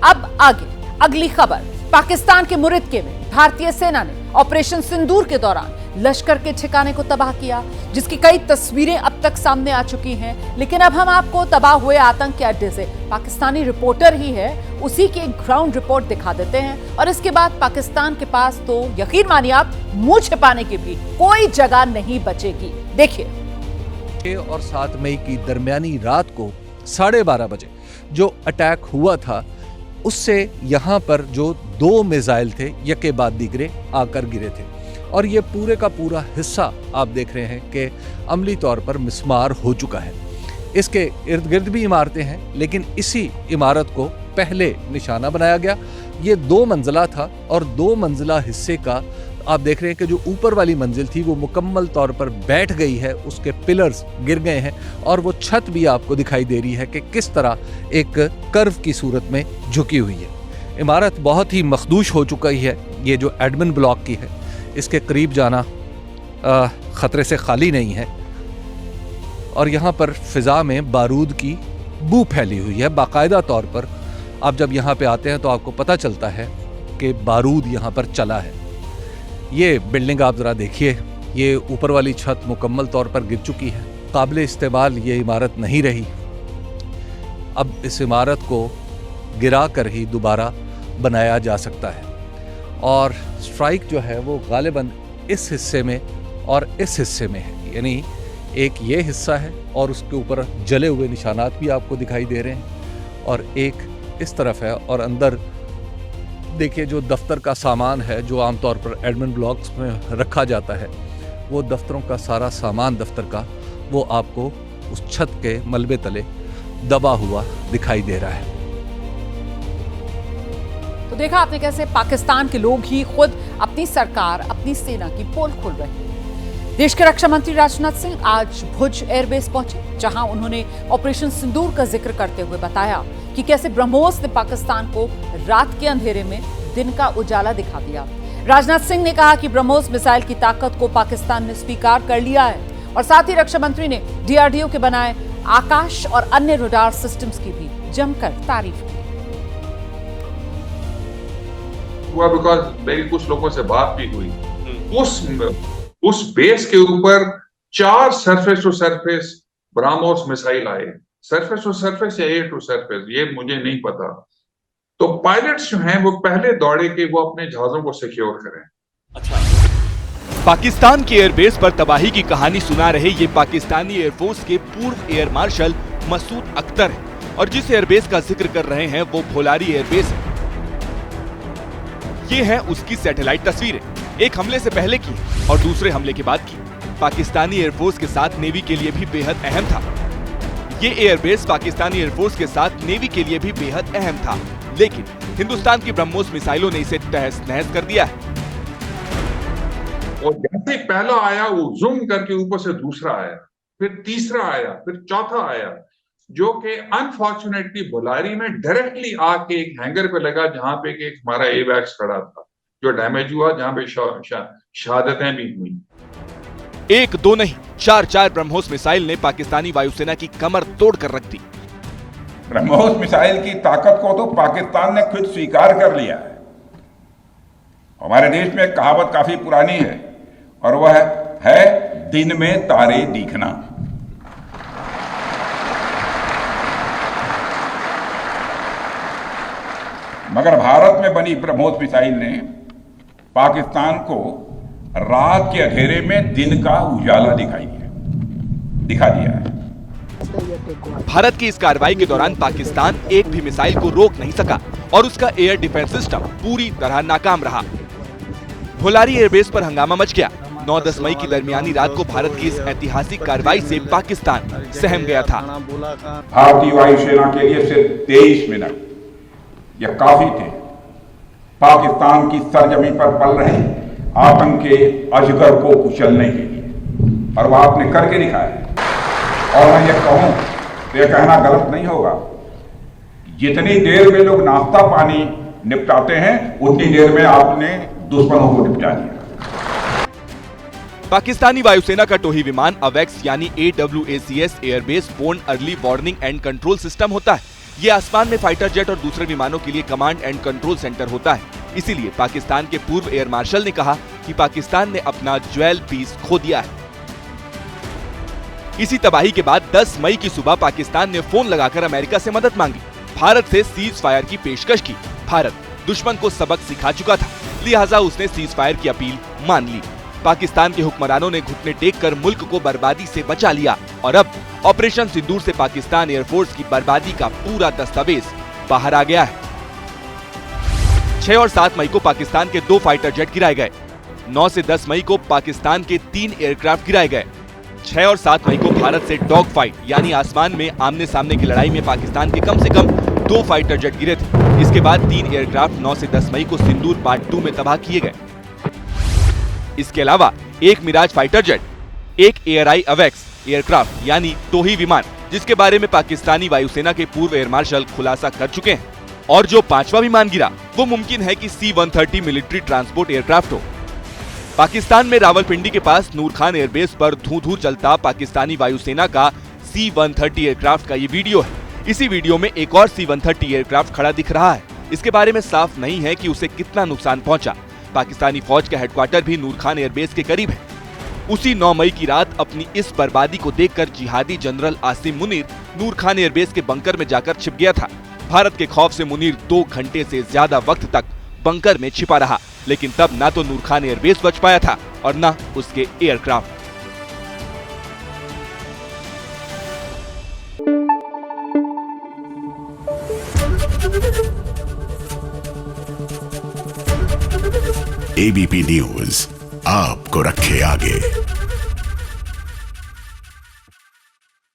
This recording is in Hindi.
अब आगे अगली खबर। पाकिस्तान के मुरिदके में भारतीय सेना ने ऑपरेशन सिंदूर के दौरान लश्कर के ठिकाने को तबाह किया, जिसकी कई तस्वीरें अब तक सामने आ चुकी हैं। लेकिन अब हम आपको तबाह हुए आतंक के अड्डे से पाकिस्तानी रिपोर्टर ही है उसी की एक ग्राउंड रिपोर्ट दिखा देते हैं, और इसके बाद पाकिस्तान के पास तो यकीन मानिए आप मुंह छिपाने की भी कोई जगह नहीं बचेगी। देखिए। और 7 मई की दरमियानी रात को 12:30 बजे जो अटैक हुआ था, उससे यहाँ पर जो 2 मिसाइल थे यके बाद दीगरे आकर गिरे थे, और ये पूरे का पूरा हिस्सा आप देख रहे हैं कि अमली तौर पर मिस्मार हो चुका है। इसके इर्द गिर्द भी इमारतें हैं, लेकिन इसी इमारत को पहले निशाना बनाया गया। ये 2 मंजिला था, और 2 मंजिला हिस्से का आप देख रहे हैं कि जो ऊपर वाली मंजिल थी वो मुकम्मल तौर पर बैठ गई है, उसके पिलर्स गिर गए हैं, और वो छत भी आपको दिखाई दे रही है कि किस तरह एक कर्व की सूरत में झुकी हुई है। इमारत बहुत ही मखदूश हो चुकी है। ये जो एडमिन ब्लॉक की है, इसके करीब जाना ख़तरे से खाली नहीं है, और यहाँ पर फ़िज़ा में बारूद की बू फैली हुई है। बाकायदा तौर पर आप जब यहाँ पे आते हैं तो आपको पता चलता है कि बारूद यहाँ पर चला है। ये बिल्डिंग आप ज़रा देखिए, ये ऊपर वाली छत मुकम्मल तौर पर गिर चुकी है, काबिल इस्तेमाल ये इमारत नहीं रही। अब इस इमारत को गिरा कर ही दोबारा बनाया जा सकता है, और स्ट्राइक जो है वो गालिबन इस हिस्से में और इस हिस्से में है। यानी एक ये हिस्सा है और उसके ऊपर जले हुए निशानात भी आपको दिखाई दे रहे हैं, और एक इस तरफ है, और अंदर देखिए जो दफ्तर का सामान है जो आमतौर पर एडमिन ब्लॉक्स में रखा जाता है, वो दफ्तरों का सारा सामान दफ्तर का वो आपको उस छत के मलबे तले दबा हुआ दिखाई दे रहा है। तो देखा आपने कैसे पाकिस्तान के लोग ही खुद अपनी सरकार, अपनी सेना की पोल खोल रहे हैं। देश के रक्षा मंत्री राजनाथ सिंह आज भुज एयरबेस पहुंचे, जहां उन्होंने ऑपरेशन सिंदूर का जिक्र करते हुए बताया कि कैसे ब्रह्मोस ने पाकिस्तान को रात के अंधेरे में दिन का उजाला दिखा दिया। राजनाथ सिंह ने कहा कि ब्रह्मोस मिसाइल की ताकत को पाकिस्तान ने स्वीकार कर लिया है, और साथ ही रक्षा मंत्री ने DRDO के बनाए आकाश और अन्य रडार सिस्टम्स की भी जमकर तारीफ की। हुआ बिकॉज मेरी कुछ लोगों से बात भी हुई, उस बेस के ऊपर 4 surface to surface BrahMos missile आए। सरफेस टू सरफेस या एयर टू सरफेस ये मुझे नहीं पता। तो पायलट्स जो हैं वो पहले दौड़े कि वो अपने जहाजों को सिक्योर करें। अच्छा। पाकिस्तान के एयरबेस पर तबाही की कहानी सुना रहे ये पाकिस्तानी एयरफोर्स के पूर्व एयर मार्शल मसूद अख्तर हैं, और जिस एयरबेस का जिक्र कर रहे हैं वो भोलारी एयरबेस है। ये है उसकी सैटेलाइट तस्वीरें, एक हमले से पहले की और दूसरे हमले के बाद की। पाकिस्तानी एयरफोर्स के साथ नेवी के लिए भी बेहद अहम था। ये एयरबेस पाकिस्तानी एयरफोर्स के साथ नेवी के लिए भी बेहद अहम था, लेकिन हिंदुस्तान की ब्रह्मोस मिसाइलों ने इसे तहस नहस कर दिया है। और जैसे पहला आया वो जूम करके ऊपर से दूसरा आया, फिर तीसरा आया, फिर चौथा आया, जो कि अनफॉर्चुनेटली भोलारी में डायरेक्टली आके एक हैंगर पे लगा, जहां पे एक हमारा एवैक्स खड़ा था जो डैमेज हुआ, जहां पे शहादतें भी हुई। 1, 2 नहीं, 4 ब्रह्मोस मिसाइल ने पाकिस्तानी वायुसेना की कमर तोड़ कर रख दी। ब्रह्मोस मिसाइल की ताकत को तो पाकिस्तान ने खुद स्वीकार कर लिया है। हमारे देश में एक कहावत काफी पुरानी है, और वह है दिन में तारे दिखना। मगर भारत में बनी ब्रह्मोस मिसाइल ने पाकिस्तान को रात के अंधेरे में दिन का उजाला दिखा दिया है। भारत की इस कार्रवाई के दौरान पाकिस्तान एक भी मिसाइल को रोक नहीं सका, और उसका एयर डिफेंस सिस्टम पूरी तरह नाकाम रहा। भोलारी एयरबेस पर हंगामा मच गया। 9-10 मई की दरमियानी रात को भारत की इस ऐतिहासिक कार्रवाई से पाकिस्तान सहम गया था। भारतीय वायुसेना के लिए सिर्फ 23 मिनट यह काफी थे पाकिस्तान की सरजमी पर पल रहे आतंक के अजगर को कुचलने के लिए, और वह आपने करके दिखाया। और मैं ये कहूं तो यह कहना गलत नहीं होगा, जितनी देर में लोग नाश्ता पानी निपटाते हैं उतनी देर में आपने दुश्मनों को निपटा दिया। पाकिस्तानी वायुसेना का टोही विमान अवेक्स यानी AWACS airbase borne early warning and control system होता है। ये आसमान में फाइटर जेट और दूसरे विमानों के लिए कमांड एंड कंट्रोल सेंटर होता है। इसीलिए पाकिस्तान के पूर्व एयर मार्शल ने कहा कि पाकिस्तान ने अपना ज्वेल पीस खो दिया है। इसी तबाही के बाद 10 मई की सुबह पाकिस्तान ने फोन लगाकर अमेरिका से मदद मांगी, भारत से सीज फायर की पेशकश की। भारत दुश्मन को सबक सिखा चुका था, लिहाजा उसने सीज फायर की अपील मान ली। पाकिस्तान के हुक्मरानों ने घुटने टेककर मुल्क को बर्बादी से बचा लिया और अब ऑपरेशन सिंदूर से पाकिस्तान एयरफोर्स की बर्बादी का पूरा दस्तावेज बाहर आ गया है। 6 और 7 मई को पाकिस्तान के 2 फाइटर जेट गिराए गए। 9 से 10 मई को पाकिस्तान के 3 एयरक्राफ्ट गिराए गए। 6 और 7 मई को भारत से डॉग फाइट यानी आसमान में आमने सामने की लड़ाई में पाकिस्तान के कम से कम 2 फाइटर जेट गिरे थे। इसके बाद 3 एयरक्राफ्ट 9 से 10 मई को सिंदूर पार्ट 2 में तबाह किए गए। इसके अलावा एक मिराज फाइटर जेट, एक एआरआई अवेक्स एयरक्राफ्ट यानी टोही विमान, जिसके बारे में पाकिस्तानी वायुसेना के पूर्व एयर मार्शल खुलासा कर चुके हैं। और जो 5वां विमान गिरा वो मुमकिन है कि C-130 मिलिट्री ट्रांसपोर्ट एयरक्राफ्ट हो। पाकिस्तान में रावलपिंडी के पास नूर खान एयरबेस पर धू-धू चलता पाकिस्तानी वायुसेना का C-130 एयरक्राफ्ट का ये वीडियो है। इसी वीडियो में एक और C-130 एयरक्राफ्ट खड़ा दिख रहा है। इसके बारे में साफ नहीं है कि उसे कितना नुकसान पहुंचा। पाकिस्तानी फौज का हेडक्वार्टर भी नूर खान एयरबेस के करीब है। उसी 9 मई की रात अपनी इस बर्बादी को देखकर जिहादी जनरल आसिम मुनीर नूर खान एयरबेस के बंकर में जाकर छिप गया था। भारत के खौफ से मुनीर 2 घंटे से ज्यादा वक्त तक बंकर में छिपा रहा, लेकिन तब ना तो नूर खान एयरबेस बच पाया था और ना उसके एयरक्राफ्ट। एबीपी न्यूज आपको रखे आगे।